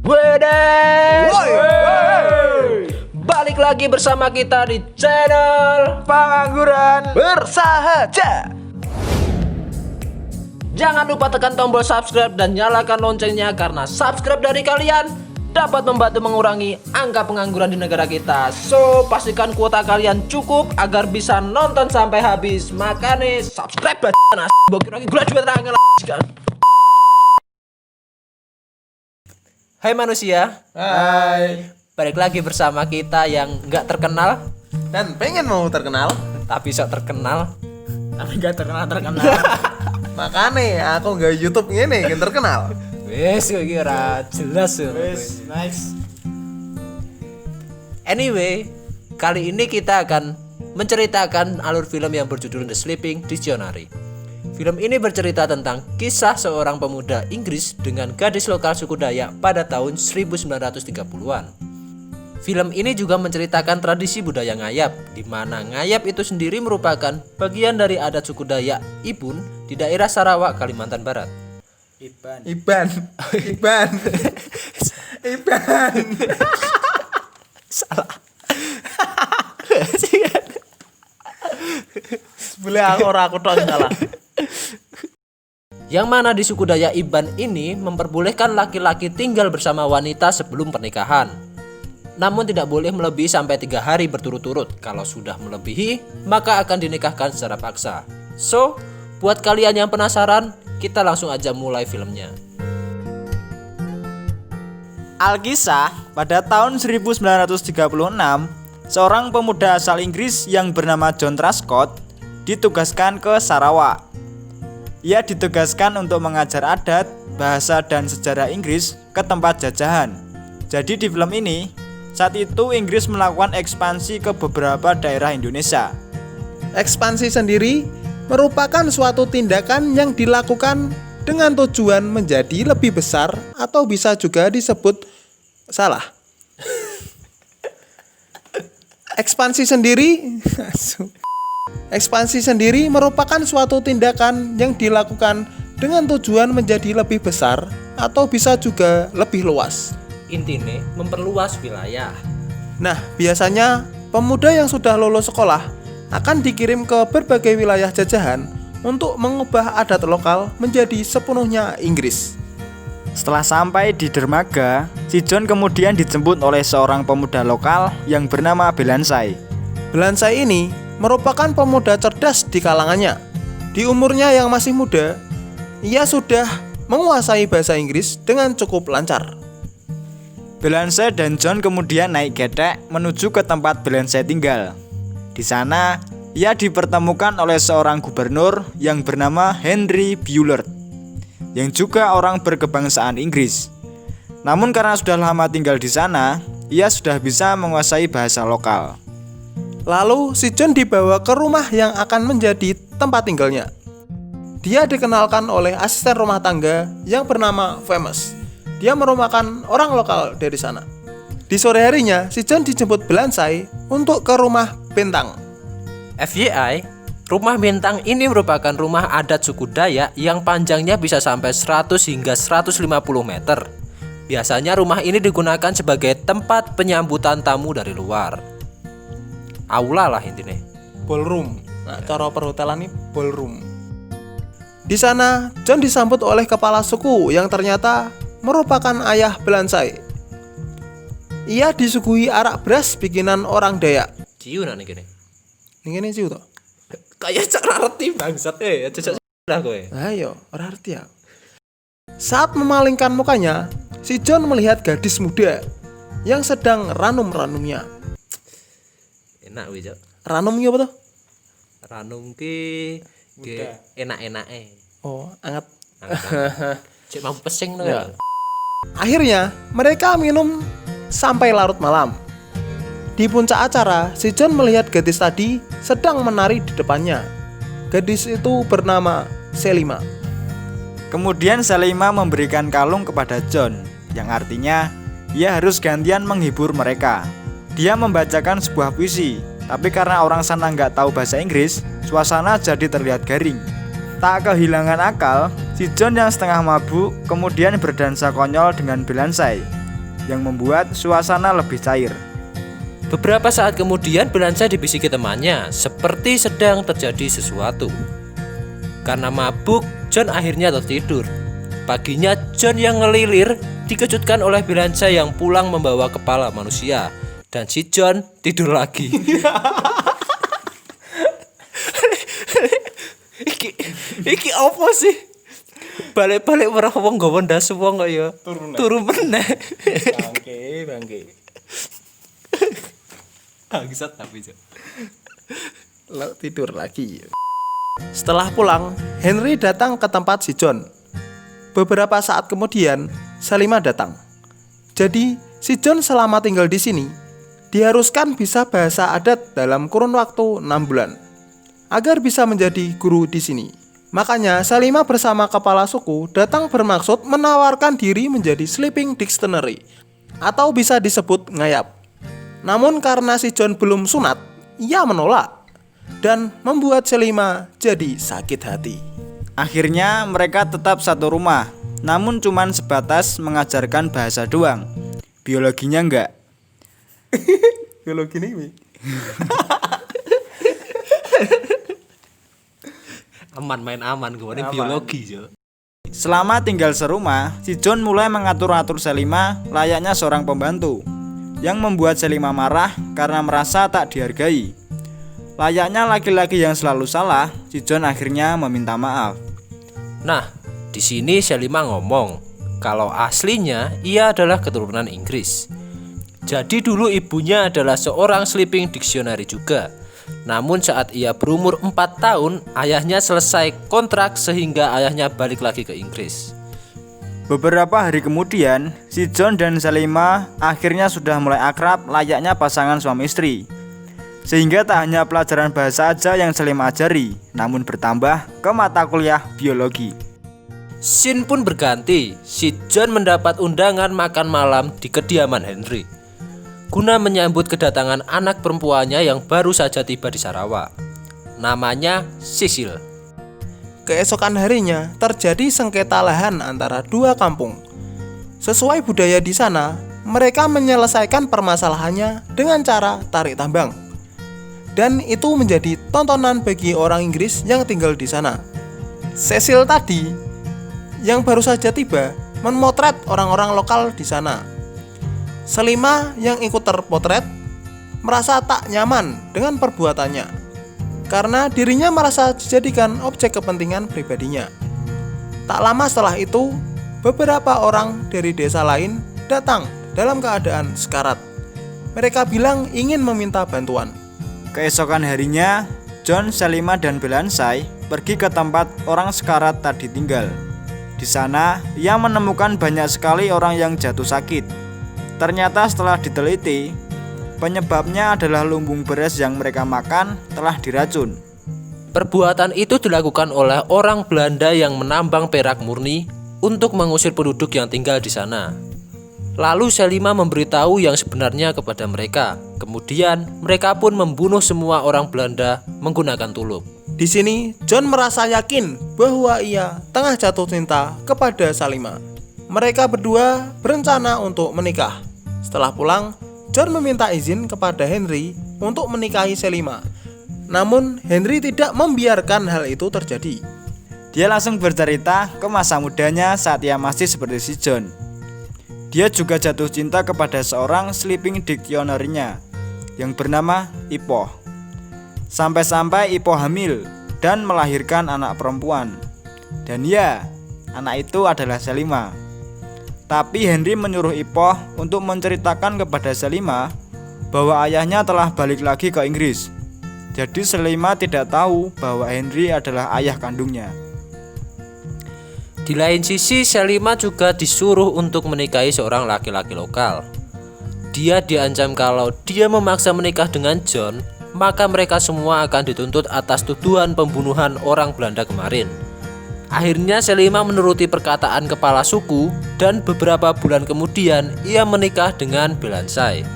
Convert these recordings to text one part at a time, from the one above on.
Wedes, balik lagi bersama kita di channel Pengangguran Bersahaja. Jangan lupa tekan tombol subscribe dan nyalakan loncengnya, karena subscribe dari kalian dapat membantu mengurangi angka pengangguran di negara kita. So, pastikan kuota kalian cukup agar bisa nonton sampai habis. Makanya subscribe bacaan bokir-bokir graduate rangen. Hai manusia, Hai. balik lagi bersama kita yang nggak terkenal Dan pengen mau terkenal, tapi sok terkenal. tapi gak terkenal. Makanya aku gak YouTube gini kan terkenal. Wes kira jelas ya. Nice. Anyway, kali ini kita akan menceritakan alur film yang berjudul The Sleeping Dictionary. Film ini bercerita tentang kisah seorang pemuda Inggris dengan gadis lokal suku Dayak pada tahun 1930-an. Film ini juga menceritakan tradisi budaya ngayap, di mana ngayap itu sendiri merupakan bagian dari adat suku Dayak Ibun di daerah Sarawak, Kalimantan Barat. Iban. Salah. Boleh aku tok salah. Yang mana di suku Dayak Iban ini memperbolehkan laki-laki tinggal bersama wanita sebelum pernikahan. Namun tidak boleh melebihi sampai 3 hari berturut-turut. Kalau sudah melebihi, maka akan dinikahkan secara paksa. So, buat kalian yang penasaran, kita langsung aja mulai filmnya. Alkisah, pada tahun 1936, seorang pemuda asal Inggris yang bernama John Truscott ditugaskan ke Sarawak. Ia ditugaskan untuk mengajar adat, bahasa, dan sejarah Inggris ke tempat jajahan. Jadi di film ini, saat itu Inggris melakukan ekspansi ke beberapa daerah Indonesia. Ekspansi sendiri merupakan suatu tindakan yang dilakukan dengan tujuan menjadi lebih besar, atau bisa juga disebut salah. Ekspansi sendiri merupakan suatu tindakan yang dilakukan dengan tujuan menjadi lebih besar, atau bisa juga lebih luas. Intinya memperluas wilayah. Nah, biasanya pemuda yang sudah lulus sekolah akan dikirim ke berbagai wilayah jajahan untuk mengubah adat lokal menjadi sepenuhnya Inggris. Setelah sampai di dermaga, si John kemudian dijemput oleh seorang pemuda lokal yang bernama Belansai. Belansai ini merupakan pemuda cerdas di kalangannya. Di umurnya yang masih muda, ia sudah menguasai bahasa Inggris dengan cukup lancar. Belansai dan John kemudian naik getek menuju ke tempat Belansai tinggal. Di sana, ia dipertemukan oleh seorang gubernur yang bernama Henry Bullard, yang juga orang berkebangsaan Inggris. Namun karena sudah lama tinggal di sana, ia sudah bisa menguasai bahasa lokal. Lalu si John dibawa ke rumah yang akan menjadi tempat tinggalnya. Dia dikenalkan oleh asisten rumah tangga yang bernama Famous. Dia merupakan orang lokal dari sana. Di sore harinya, si John dijemput Belansai untuk ke rumah Bentang. FYI, rumah Bentang ini merupakan rumah adat suku Dayak yang panjangnya bisa sampai 100 hingga 150 meter. Biasanya rumah ini digunakan sebagai tempat penyambutan tamu dari luar. Aula lah intinya. Ballroom. Nah, cara perhotelan ini ballroom. Di sana, John disambut oleh kepala suku yang ternyata merupakan ayah Belansai. Ia disuguhi arak beras bikinan orang Dayak. Ciu nih gini. Ini ciu toh. Kayak cak rarti bangsat cocok dah kowe. Ayo, ora arti ya. Saat memalingkan mukanya, si John melihat gadis muda yang sedang ranum-ranumnya. Enak wih cok. Ranumnya apa tuh? Ranum ki enak-enake. Oh, anget. Cek mau pesing tuh. Ya. Akhirnya, mereka minum sampai larut malam. Di puncak acara, si John melihat gadis tadi sedang menari di depannya. Gadis itu bernama Selima. Kemudian Selima memberikan kalung kepada John, yang artinya ia harus gantian menghibur mereka. Dia membacakan sebuah puisi, tapi karena orang sana nggak tahu bahasa Inggris, suasana jadi terlihat garing. Tak kehilangan akal, si John yang setengah mabuk kemudian berdansa konyol dengan Belansai. yang membuat suasana lebih cair. Beberapa saat kemudian Belansai dibisiki temannya seperti sedang terjadi sesuatu. Karena mabuk, John akhirnya tertidur. Paginya John yang ngelilir dikejutkan oleh Belansai yang pulang membawa kepala manusia. Dan si John tidur lagi. Iki apa sih? Balik-balik merah wong nggawa ndas wong kok ya. Turu meneh. Bangke. Bangsat tapi John. Lalu tidur lagi. Setelah pulang, Henry datang ke tempat si John. Beberapa saat kemudian, Salimah datang. Jadi, si John selama tinggal di sini diharuskan bisa bahasa adat dalam kurun waktu 6 bulan agar bisa menjadi guru di sini. Makanya Salimah bersama kepala suku datang bermaksud menawarkan diri menjadi sleeping dictionary atau bisa disebut ngayap. Namun karena si John belum sunat, ia menolak dan membuat Salimah jadi sakit hati. Akhirnya mereka tetap satu rumah, namun cuman sebatas mengajarkan bahasa doang. Biologinya enggak. Biologi ini. Aman main aman gue ini biologi Jo. Selama tinggal serumah, si John mulai mengatur-atur Salimah layaknya seorang pembantu, yang membuat Salimah marah karena merasa tak dihargai. Layaknya laki-laki yang selalu salah, si John akhirnya meminta maaf. Nah, di sini Salimah ngomong kalau aslinya ia adalah keturunan Inggris. Jadi dulu ibunya adalah seorang sleeping dictionary juga. Namun saat ia berumur 4 tahun, ayahnya selesai kontrak sehingga ayahnya balik lagi ke Inggris. Beberapa hari kemudian, si John dan Salimah akhirnya sudah mulai akrab layaknya pasangan suami istri. Sehingga tak hanya pelajaran bahasa aja yang Salimah ajari, namun bertambah ke mata kuliah biologi. Scene pun berganti. Si John mendapat undangan makan malam di kediaman Henry guna menyambut kedatangan anak perempuannya yang baru saja tiba di Sarawak. Namanya Cecil. Keesokan harinya terjadi sengketa lahan antara dua kampung. Sesuai budaya di sana, mereka menyelesaikan permasalahannya dengan cara tarik tambang. Dan itu menjadi tontonan bagi orang Inggris yang tinggal di sana. Cecil tadi yang baru saja tiba memotret orang-orang lokal di sana. Salimah yang ikut terpotret merasa tak nyaman dengan perbuatannya karena dirinya merasa dijadikan objek kepentingan pribadinya. Tak lama setelah itu, beberapa orang dari desa lain datang dalam keadaan sekarat. Mereka bilang ingin meminta bantuan. Keesokan harinya, John, Salimah, dan Belansai pergi ke tempat orang sekarat tadi tinggal. Di sana, ia menemukan banyak sekali orang yang jatuh sakit. Ternyata setelah diteliti, penyebabnya adalah lumbung beras yang mereka makan telah diracun. Perbuatan itu dilakukan oleh orang Belanda yang menambang perak murni untuk mengusir penduduk yang tinggal di sana. Lalu Salimah memberitahu yang sebenarnya kepada mereka. Kemudian mereka pun membunuh semua orang Belanda menggunakan tulup. Di sini, John merasa yakin bahwa ia tengah jatuh cinta kepada Salimah. Mereka berdua berencana untuk menikah. Setelah pulang, John meminta izin kepada Henry untuk menikahi Salimah. Namun, Henry tidak membiarkan hal itu terjadi. Dia langsung bercerita ke masa mudanya saat ia masih seperti si John. Dia juga jatuh cinta kepada seorang sleeping dictionary-nya yang bernama Ipoh. Sampai-sampai Ipoh hamil dan melahirkan anak perempuan. Dan ya, anak itu adalah Salimah. Tapi Henry menyuruh Ipoh untuk menceritakan kepada Salimah bahwa ayahnya telah balik lagi ke Inggris. Jadi Salimah tidak tahu bahwa Henry adalah ayah kandungnya. Di lain sisi, Salimah juga disuruh untuk menikahi seorang laki-laki lokal. Dia diancam kalau dia memaksa menikah dengan John, maka mereka semua akan dituntut atas tuduhan pembunuhan orang Belanda kemarin. Akhirnya Salimah menuruti perkataan kepala suku dan beberapa bulan kemudian ia menikah dengan Belansai.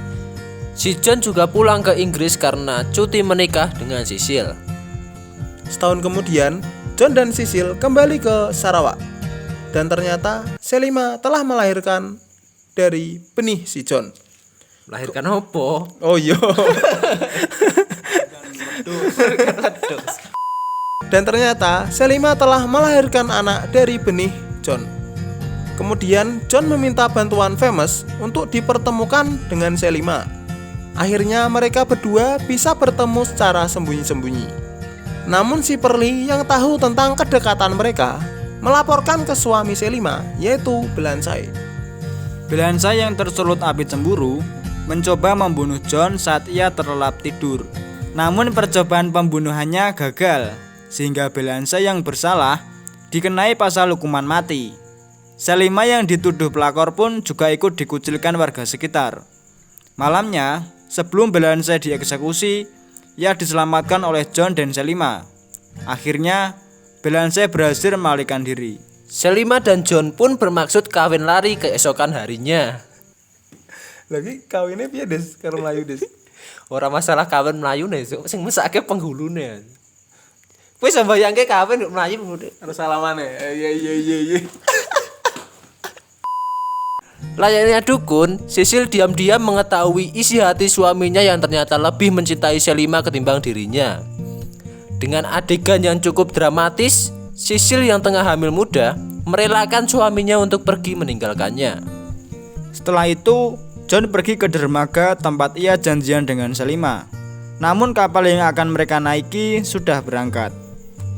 Si John juga pulang ke Inggris karena cuti menikah dengan Cecil. Setahun kemudian, John dan Cecil kembali ke Sarawak. Dan ternyata Salimah telah melahirkan dari benih si John. Melahirkan opo? Oh iya. Dan ternyata Selima telah melahirkan anak dari benih John. Kemudian John meminta bantuan Famous untuk dipertemukan dengan Selima. Akhirnya mereka berdua bisa bertemu secara sembunyi-sembunyi. Namun si Perli yang tahu tentang kedekatan mereka melaporkan ke suami Selima, yaitu Belansai. Belansai yang tersulut api cemburu mencoba membunuh John saat ia terlelap tidur. Namun percobaan pembunuhannya gagal, sehingga Belansai yang bersalah dikenai pasal hukuman mati. Selima yang dituduh pelakor pun juga ikut dikucilkan warga sekitar. Malamnya, sebelum Belansai dieksekusi, ia diselamatkan oleh John dan Selima. Akhirnya, Belansai berhasil melarikan diri. Selima dan John pun bermaksud kawin lari keesokan harinya. Lagi kawinnya piye Des karo Melayu Des? Ora masalah kawin Melayu nih, sing mesake penghulune. Kowe iso bayangke kawin Melayu Harus salamane. Iya. Layaknya dukun, Sisil diam-diam mengetahui isi hati suaminya yang ternyata lebih mencintai Selima ketimbang dirinya. Dengan adegan yang cukup dramatis, Sisil yang tengah hamil muda merelakan suaminya untuk pergi meninggalkannya. Setelah itu, John pergi ke dermaga tempat ia janjian dengan Selima. Namun kapal yang akan mereka naiki sudah berangkat.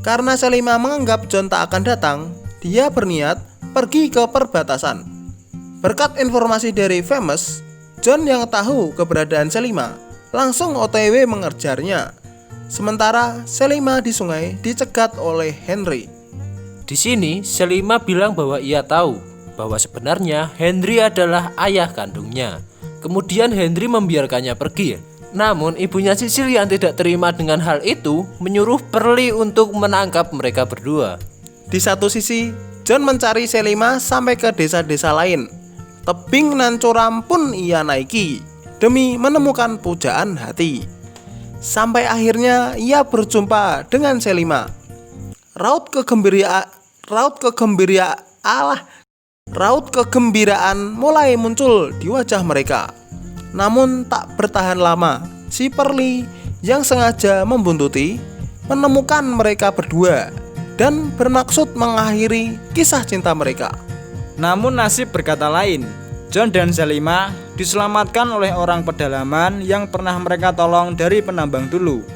Karena Selima menganggap John tak akan datang, dia berniat pergi ke perbatasan. Berkat informasi dari Famous, John yang tahu keberadaan Selima langsung OTW mengejarnya. Sementara Selima di sungai dicegat oleh Henry. Di sini, Selima bilang bahwa ia tahu bahwa sebenarnya Henry adalah ayah kandungnya. Kemudian Henry membiarkannya pergi. Namun ibunya Sisil yang tidak terima dengan hal itu menyuruh Perli untuk menangkap mereka berdua. Di satu sisi, John mencari Selima sampai ke desa-desa lain. Tebing nan curam pun ia naiki demi menemukan pujaan hati. Sampai akhirnya ia berjumpa dengan Selima. Raut kegembiraan mulai muncul di wajah mereka. Namun tak bertahan lama, si Perli yang sengaja membuntuti menemukan mereka berdua dan bermaksud mengakhiri kisah cinta mereka. Namun nasib berkata lain. John dan Selima diselamatkan oleh orang pedalaman yang pernah mereka tolong dari penambang dulu.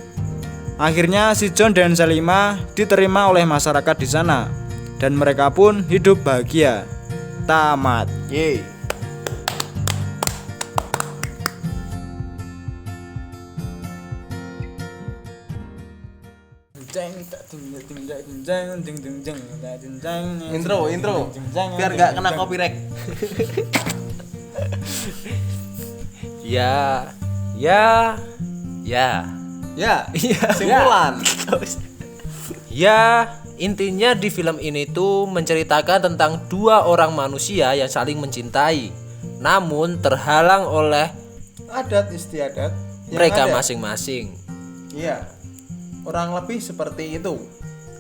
Akhirnya si John dan Selima diterima oleh masyarakat di sana dan mereka pun hidup bahagia. Tamat. Yeay. Intro. Biar gak kena copyright. Ya. Ya, simpulan. Ya, intinya di film ini tuh menceritakan tentang dua orang manusia yang saling mencintai, namun terhalang oleh Adat istiadat yang mereka ada. masing-masing. Iya. Kurang lebih seperti itu.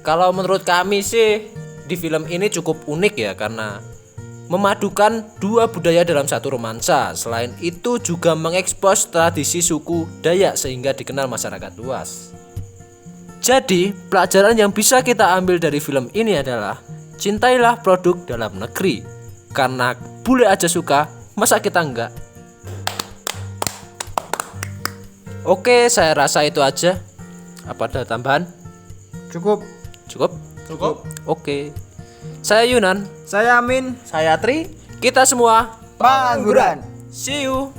Kalau menurut kami sih di film ini cukup unik ya karena memadukan dua budaya dalam satu romansa. Selain itu juga mengekspos tradisi suku Dayak sehingga dikenal masyarakat luas. Jadi pelajaran yang bisa kita ambil dari film ini adalah cintailah produk dalam negeri. Karena bule aja suka, masa kita enggak? Oke, saya rasa itu aja. Apa ada tambahan? Cukup. Cukup? Oke. Saya Yunan. Saya Amin. Saya Tri. Kita semua Pangguran. see you.